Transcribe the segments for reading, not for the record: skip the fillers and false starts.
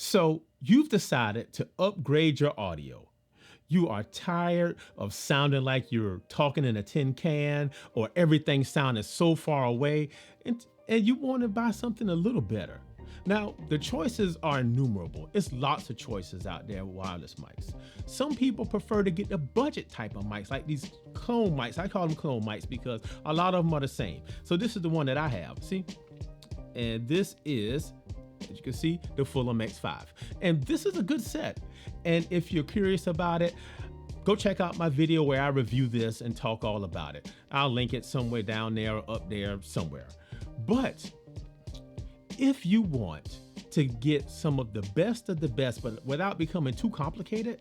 So you've decided to upgrade your audio. You are tired of sounding like you're talking in a tin can or everything sounding so far away, and you want to buy something a little better. Now, the choices are innumerable. It's lots of choices out there with wireless mics. Some people prefer to get the budget type of mics, like these clone mics. I call them clone mics because a lot of them are the same. So this is the one that I have, see? And this is, as you can see, the Fulham X5. And this is a good set. And if you're curious about it, go check out my video where I review this and talk all about it. I'll link it somewhere down there or up there somewhere. But if you want to get some of the best, but without becoming too complicated,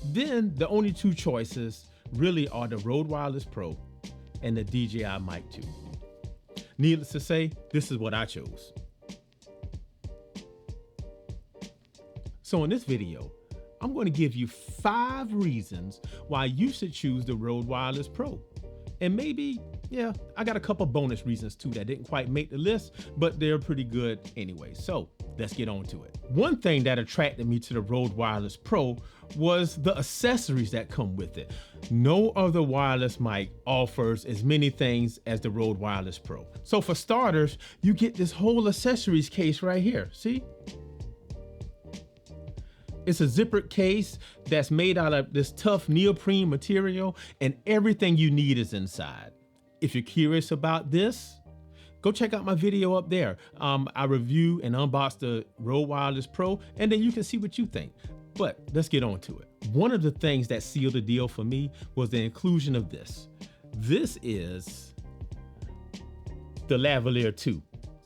then the only two choices really are the Rode Wireless Pro and the DJI Mic 2. Needless to say, this is what I chose. So in this video, I'm going to give you 5 reasons why you should choose the Rode Wireless Pro. And maybe, yeah, I got a couple bonus reasons too that didn't quite make the list, but they're pretty good anyway. So let's get on to it. One thing that attracted me to the Rode Wireless Pro was the accessories that come with it. No other wireless mic offers as many things as the Rode Wireless Pro. So for starters, you get this whole accessories case right here, see? It's a zippered case that's made out of this tough neoprene material, and everything you need is inside. If you're curious about this, go check out my video up there. I review and unbox the Rode Wireless Pro, and then you can see what you think. But let's get on to it. One of the things that sealed the deal for me was the inclusion of this. This is the Lavier 2.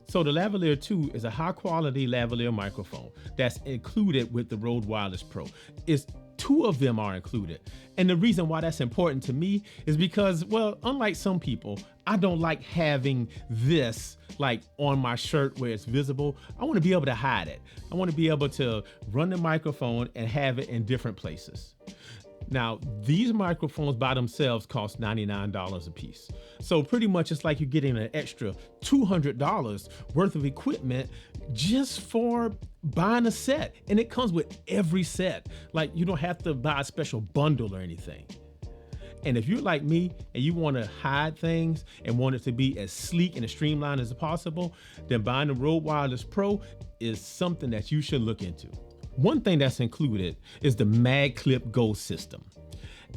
So the Lavier 2 is a high quality lavalier microphone that's included with the Rode Wireless Pro. It's 2 of them are included. And the reason why that's important to me is because, well, unlike some people, I don't like having this like on my shirt where it's visible. I want to be able to hide it. I want to be able to run the microphone and have it in different places. Now, these microphones by themselves cost $99 a piece. So pretty much it's like you're getting an extra $200 worth of equipment just for buying a set. And it comes with every set. Like, you don't have to buy a special bundle or anything. And if you're like me and you want to hide things and want it to be as sleek and as streamlined as possible, then buying the Rode Wireless Pro is something that you should look into. One thing that's included is the Mag Clip Go system.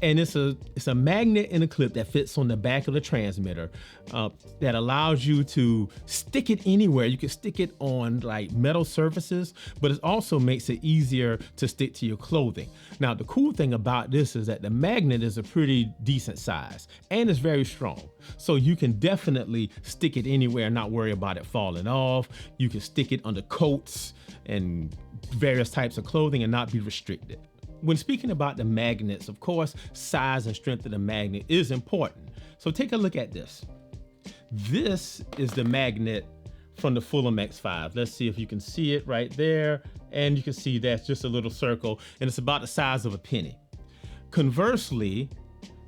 And it's a magnet in a clip that fits on the back of the transmitter that allows you to stick it anywhere. You can stick it on like metal surfaces, but it also makes it easier to stick to your clothing. Now, the cool thing about this is that the magnet is a pretty decent size and it's very strong. So you can definitely stick it anywhere and not worry about it falling off. You can stick it under coats and various types of clothing and not be restricted. When speaking about the magnets, of course, size and strength of the magnet is important. So take a look at this. This is the magnet from the Fulham X5. Let's see if you can see it right there. And you can see that's just a little circle and it's about the size of a penny. Conversely,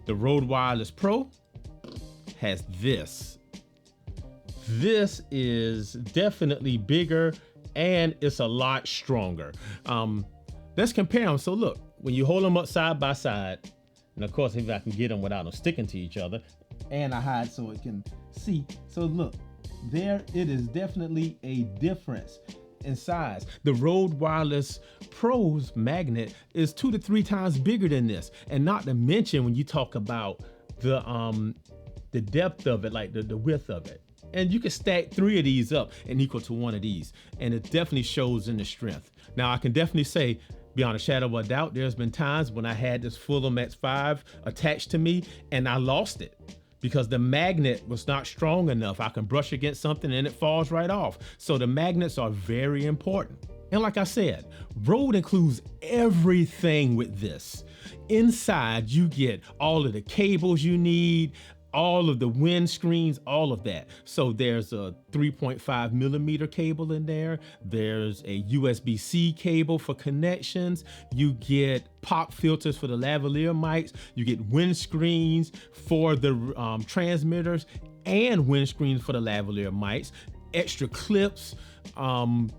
the Rode Wireless Pro has this. This is definitely bigger and it's a lot stronger. Let's compare them. So look, when you hold them up side by side, and of course, if I can get them without them sticking to each other, and I hide so it can see. So look, there it is definitely a difference in size. The Rode Wireless Pro's magnet is 2 to 3 times bigger than this. And not to mention when you talk about the depth of it, like the width of it. And you can stack 3 of these up and equal to 1 of these. And it definitely shows in the strength. Now I can definitely say, beyond a shadow of a doubt, there's been times when I had this Fulham X5 attached to me and I lost it because the magnet was not strong enough. I can brush against something and it falls right off. So the magnets are very important. And like I said, Rode includes everything with this. Inside, you get all of the cables you need, all of the windscreens, all of that. So there's a 3.5 millimeter cable in there. There's a USB-C cable for connections. You get pop filters for the lavalier mics. You get windscreens for the transmitters and windscreens for the lavalier mics. Extra clips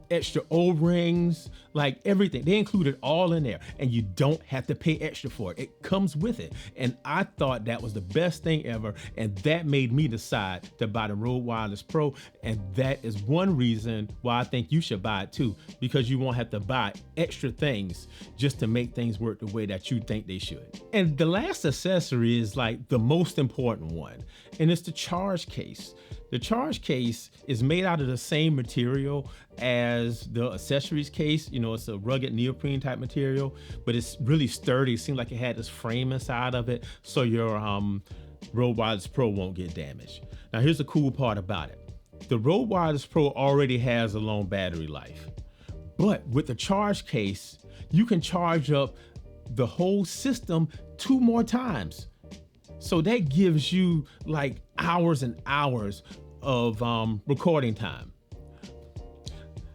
extra O-rings, like everything. They include it all in there, and you don't have to pay extra for it. It comes with it. And I thought that was the best thing ever, and that made me decide to buy the Rode Wireless Pro, and that is one reason why I think you should buy it too, because you won't have to buy extra things just to make things work the way that you think they should. And the last accessory is like the most important one, and it's the charge case. The charge case is made out of the same material as the accessories case. You know, it's a rugged neoprene type material, but it's really sturdy. It seemed like it had this frame inside of it, so your Rode Wireless Pro won't get damaged. Now, here's the cool part about it. The Rode Wireless Pro already has a long battery life, but with the charge case, you can charge up the whole system 2 more times. So that gives you like hours and hours of recording time.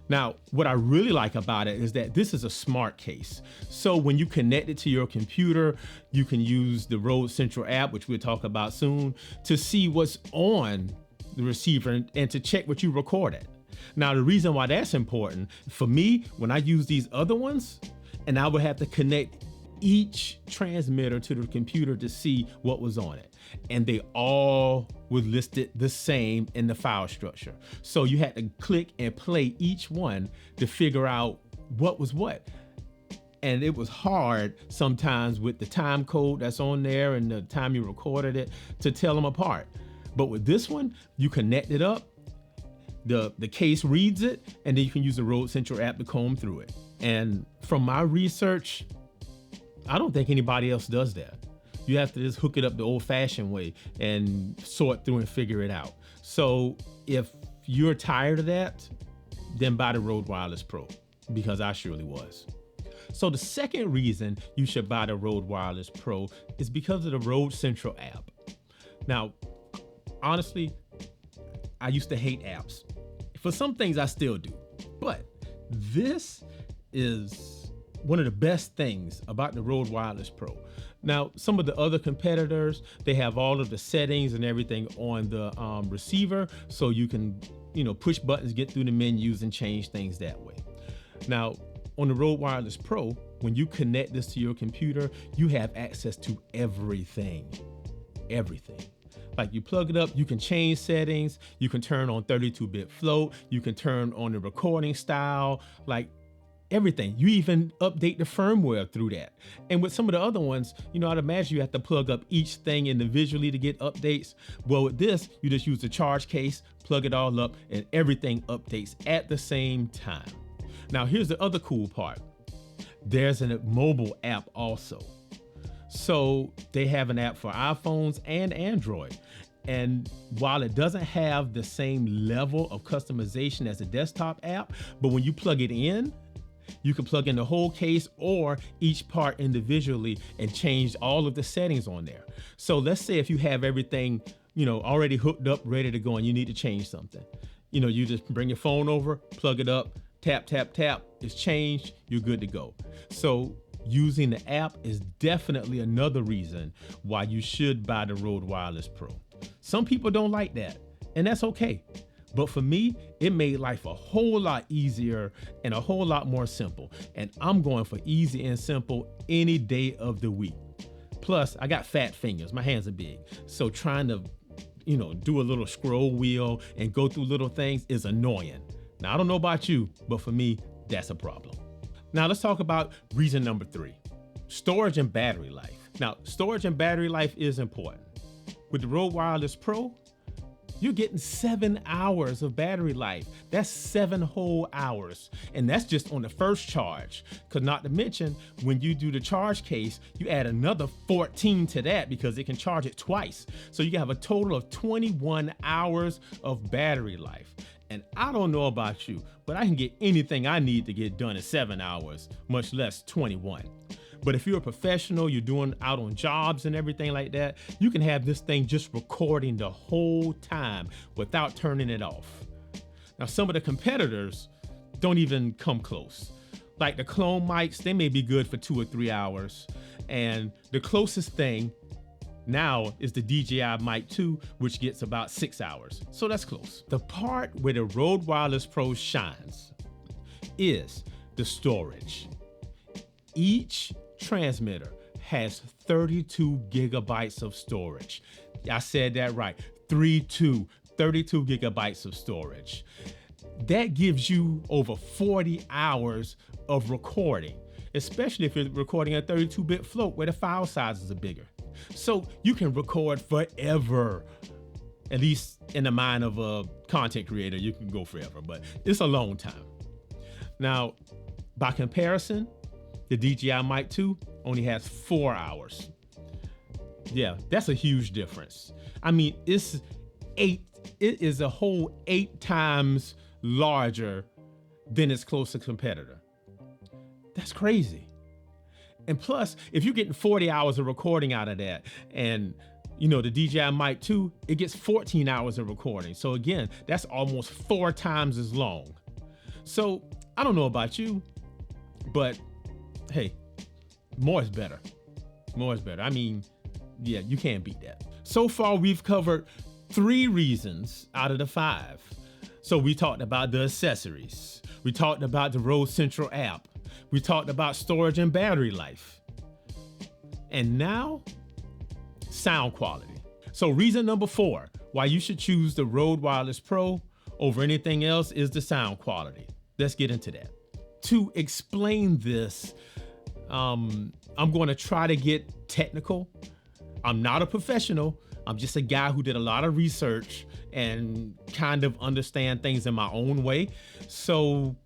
Now, what I really like about it is that this is a smart case. So when you connect it to your computer, you can use the Rode Central app, which we'll talk about soon, to see what's on the receiver and to check what you recorded. Now, the reason why that's important, for me, when I use these other ones, and I would have to connect each transmitter to the computer to see what was on it, and they all were listed the same in the file structure. So you had to click and play each one to figure out what was what. And it was hard sometimes with the time code that's on there and the time you recorded it to tell them apart. But with this one, you connect it up, the case reads it, and then you can use the Rode Central app to comb through it. And from my research, I don't think anybody else does that. You have to just hook it up the old-fashioned way and sort through and figure it out. So if you're tired of that, then buy the Rode Wireless Pro, because I surely was. So the second reason you should buy the Rode Wireless Pro is because of the Rode Central app. Now, honestly, I used to hate apps. For some things I still do, but this is one of the best things about the Rode Wireless Pro. Now, some of the other competitors, they have all of the settings and everything on the receiver, so you can, push buttons, get through the menus, and change things that way. Now, on the Rode Wireless Pro, when you connect this to your computer, you have access to everything. Like, you plug it up, you can change settings, you can turn on 32-bit float, you can turn on the recording style, like everything. You even update the firmware through that. And with some of the other ones, I'd imagine you have to plug up each thing individually to get updates. Well, with this, you just use the charge case, plug it all up, and everything updates at the same time. Now, here's the other cool part. There's a mobile app also. So they have an app for iPhones and Android. And while it doesn't have the same level of customization as a desktop app, but when you plug it in, you can plug in the whole case or each part individually and change all of the settings on there. So let's say if you have everything, already hooked up, ready to go, and you need to change something. You just bring your phone over, plug it up, tap, tap, tap, it's changed, you're good to go. So using the app is definitely another reason why you should buy the Rode Wireless Pro. Some people don't like that, and that's okay. But for me, it made life a whole lot easier and a whole lot more simple. And I'm going for easy and simple any day of the week. Plus, I got fat fingers, my hands are big. So trying to, do a little scroll wheel and go through little things is annoying. Now, I don't know about you, but for me, that's a problem. Now, let's talk about reason number 3, storage and battery life. Now, storage and battery life is important. With the Rode Wireless Pro, you're getting 7 hours of battery life. That's 7 whole hours. And that's just on the first charge. Because not to mention, when you do the charge case, you add another 14 to that because it can charge it twice. So you have a total of 21 hours of battery life. And I don't know about you, but I can get anything I need to get done in 7 hours, much less 21. But if you're a professional, you're doing out on jobs and everything like that, you can have this thing just recording the whole time without turning it off. Now, some of the competitors don't even come close. Like the clone mics, they may be good for 2 or 3 hours. And the closest thing, Now is the DJI Mic 2, which gets about 6 hours. So that's close. The part where the Rode Wireless Pro shines is the storage. Each transmitter has 32 gigabytes of storage. I said that right, 32 gigabytes of storage. That gives you over 40 hours of recording, especially if you're recording a 32-bit float where the file sizes are bigger. So you can record forever. At least in the mind of a content creator, you can go forever, but it's a long time. Now, by comparison, the DJI Mic 2 only has 4 hours. Yeah, that's a huge difference. I mean, it is a whole 8 times larger than its closest competitor. That's crazy. And plus, if you're getting 40 hours of recording out of that, and you know, the DJI Mic 2, it gets 14 hours of recording. So again, that's almost 4 times as long. So I don't know about you, but hey, more is better. More is better. I mean, yeah, you can't beat that. So far, we've covered 3 reasons out of the 5. So we talked about the accessories. We talked about the Rode Central app. We talked about storage and battery life. And now, sound quality. So reason number 4 why you should choose the Rode Wireless Pro over anything else is the sound quality. Let's get into that. To explain this, I'm going to try to get technical. I'm not a professional. I'm just a guy who did a lot of research and kind of understand things in my own way. So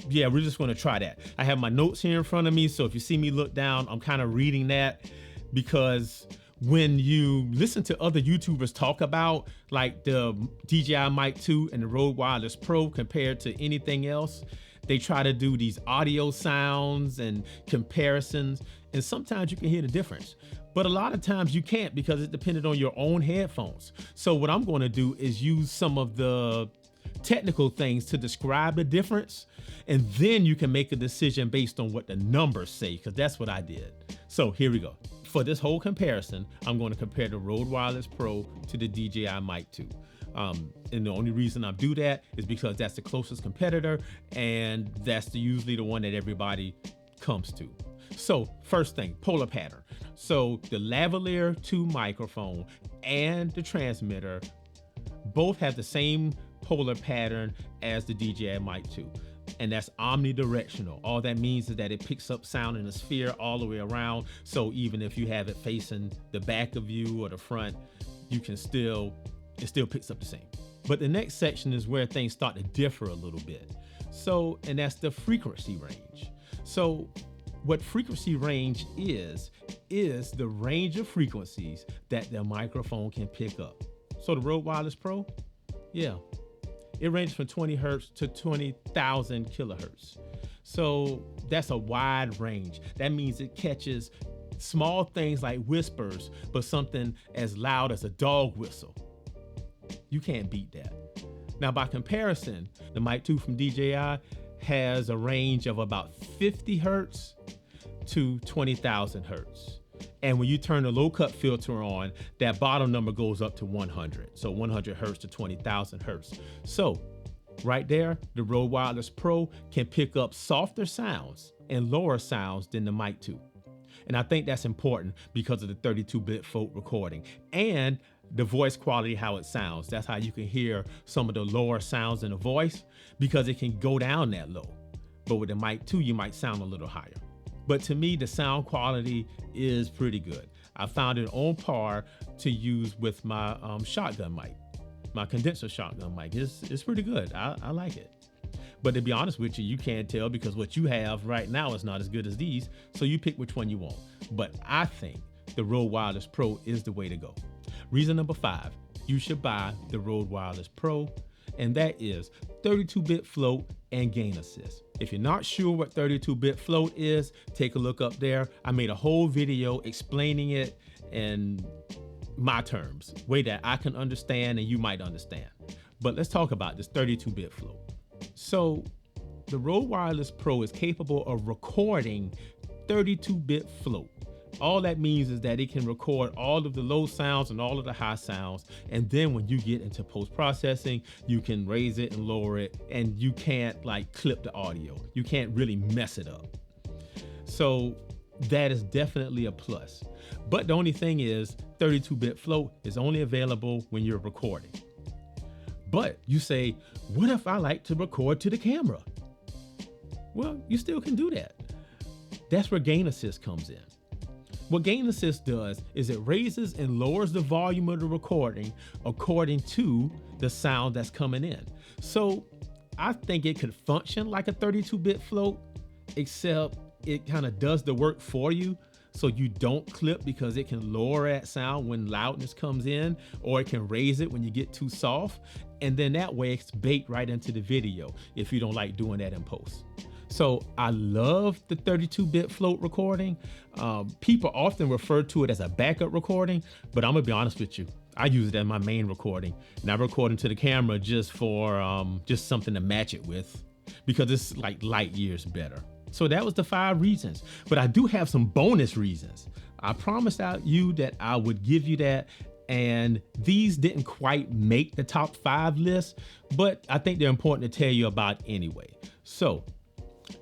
yeah, we're just going to try that. I have my notes here in front of me. So if you see me look down, I'm kind of reading that, because when you listen to other YouTubers talk about like the DJI Mic 2 and the Rode Wireless Pro compared to anything else, they try to do these audio sounds and comparisons, and sometimes you can hear the difference. But a lot of times you can't, because it depended on your own headphones. So what I'm going to do is use some of the technical things to describe the difference, and then you can make a decision based on what the numbers say, because that's what I did. So here we go. For this whole comparison, I'm going to compare the Rode Wireless Pro to the DJI Mic 2. And the only reason I do that is because that's the closest competitor, and that's usually the one that everybody comes to. So first thing, polar pattern. So the Lavier 2 microphone and the transmitter both have the same polar pattern as the DJI Mic 2. And that's omnidirectional. All that means is that it picks up sound in a sphere all the way around. So even if you have it facing the back of you or the front, it still picks up the same. But the next section is where things start to differ a little bit. So, and that's the frequency range. So what frequency range is the range of frequencies that the microphone can pick up. So the Rode Wireless Pro, yeah, it ranges from 20 hertz to 20,000 kilohertz. So that's a wide range. That means it catches small things like whispers, but something as loud as a dog whistle. You can't beat that. Now, by comparison, the Mic 2 from DJI has a range of about 50 hertz to 20,000 hertz. And when you turn the low cut filter on, that bottom number goes up to 100. So 100 hertz to 20,000 hertz. So right there, the Rode Wireless Pro can pick up softer sounds and lower sounds than the Mic 2. And I think that's important because of the 32-bit float recording and the voice quality, how it sounds. That's how you can hear some of the lower sounds in the voice, because it can go down that low. But with the Mic 2, you might sound a little higher. But to me, the sound quality is pretty good. I found it on par to use with my shotgun mic, my condenser shotgun mic. It's pretty good. I like it. But to be honest with you, you can't tell because what you have right now is not as good as these. So you pick which one you want. But I think the Rode Wireless Pro is the way to go. Reason number 5, you should buy the Rode Wireless Pro, and that is 32-bit float and gain assist. If you're not sure what 32-bit float is, take a look up there. I made a whole video explaining it in my terms, way that I can understand and you might understand. But let's talk about this 32-bit float. So the Rode Wireless Pro is capable of recording 32-bit float, All that means is that it can record all of the low sounds and all of the high sounds. And then when you get into post-processing, you can raise it and lower it, and you can't like clip the audio. You can't really mess it up. So that is definitely a plus. But the only thing is 32-bit float is only available when you're recording. But you say, what if I like to record to the camera? Well, you still can do that. That's where gain assist comes in. What gain assist does is it raises and lowers the volume of the recording according to the sound that's coming in. So I think it could function like a 32-bit float, except it kind of does the work for you. So you don't clip, because it can lower that sound when loudness comes in, or it can raise it when you get too soft. And then that way it's baked right into the video if you don't like doing that in post. So I love the 32-bit float recording. People often refer to it as a backup recording, but I'm gonna be honest with you. I use it as my main recording, and I record into the camera just for just something to match it with, because it's like light years better. So that was the 5 reasons, but I do have some bonus reasons. I promised you that I would give you that, and these didn't quite make the top 5 list, but I think they're important to tell you about anyway. So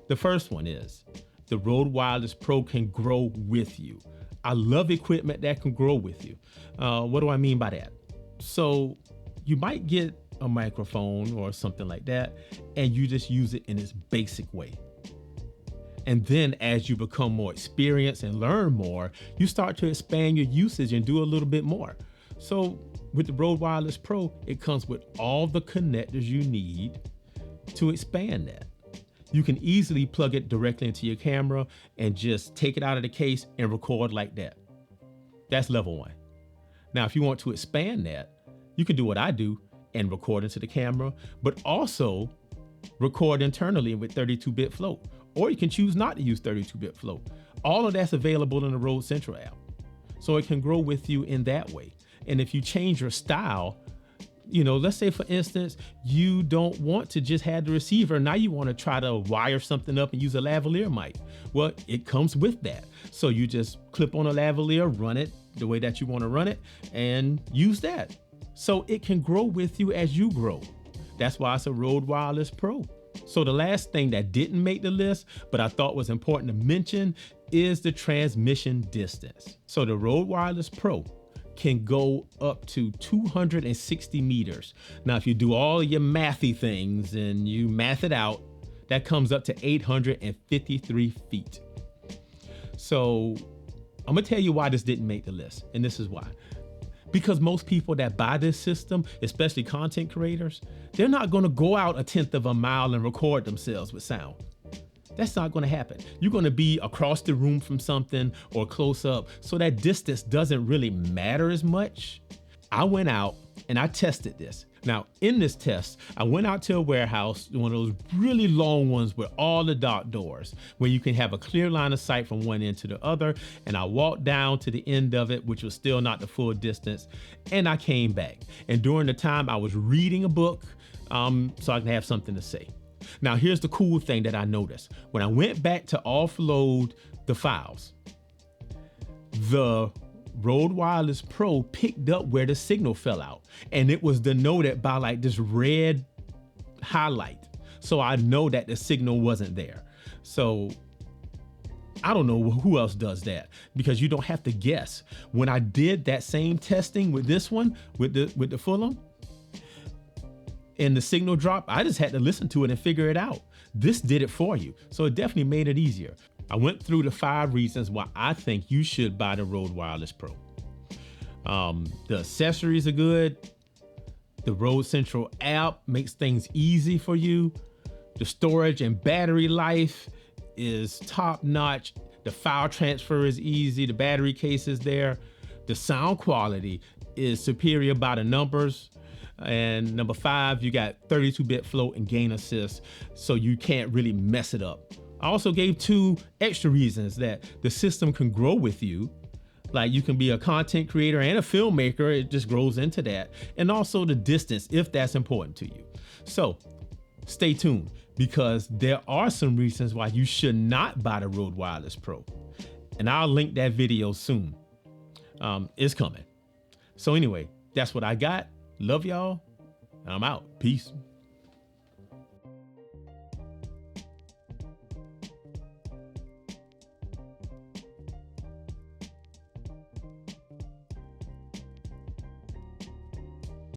the first one is the Rode Wireless Pro can grow with you. I love equipment that can grow with you. What do I mean by that? So you might get a microphone or something like that, and you just use it in its basic way. And then as you become more experienced and learn more, you start to expand your usage and do a little bit more. So with the Rode Wireless Pro, it comes with all the connectors you need to expand that. You can easily plug it directly into your camera and just take it out of the case and record like that. That's level 1. Now, if you want to expand that, you can do what I do and record into the camera, but also record internally with 32-bit float. Or you can choose not to use 32-bit float. All of that's available in the Rode Central app. So it can grow with you in that way. And if you change your style, let's say for instance, you don't want to just have the receiver. Now you want to try to wire something up and use a lavalier mic. Well, it comes with that. So you just clip on a lavalier, run it the way that you want to run it, and use that. So it can grow with you as you grow. That's why it's a Rode Wireless Pro. So the last thing that didn't make the list, but I thought was important to mention, is the transmission distance. So the Rode Wireless Pro can go up to 260 meters. Now, if you do all your mathy things and you math it out, that comes up to 853 feet. So I'm gonna tell you why this didn't make the list, and this is why. Because most people that buy this system, especially content creators, they're not gonna go out 1/10 of a mile and record themselves with sound. That's not gonna happen. You're gonna be across the room from something or close up, so that distance doesn't really matter as much. I went out and I tested this. Now, in this test, I went out to a warehouse, one of those really long ones with all the dock doors, where you can have a clear line of sight from one end to the other. And I walked down to the end of it, which was still not the full distance. And I came back. And during the time I was reading a book, so I can have something to say. Now, here's the cool thing that I noticed. When I went back to offload the files, the Rode Wireless Pro picked up where the signal fell out, and it was denoted by like this red highlight. So I know that the signal wasn't there. So I don't know who else does that, because you don't have to guess. When I did that same testing with this one, with the Fulham, and the signal drop, I just had to listen to it and figure it out. This did it for you. So it definitely made it easier. I went through the 5 reasons why I think you should buy the Rode Wireless Pro. The accessories are good. The Rode Central app makes things easy for you. The storage and battery life is top notch. The file transfer is easy. The battery case is there. The sound quality is superior by the numbers. And number 5, you got 32-bit float and gain assist, so you can't really mess it up. I also gave 2 extra reasons that the system can grow with you. Like, you can be a content creator and a filmmaker, it just grows into that. And also the distance, if that's important to you. So stay tuned, because there are some reasons why you should not buy the Rode Wireless Pro. And I'll link that video soon. It's coming. So anyway, that's what I got. Love y'all. I'm out. Peace.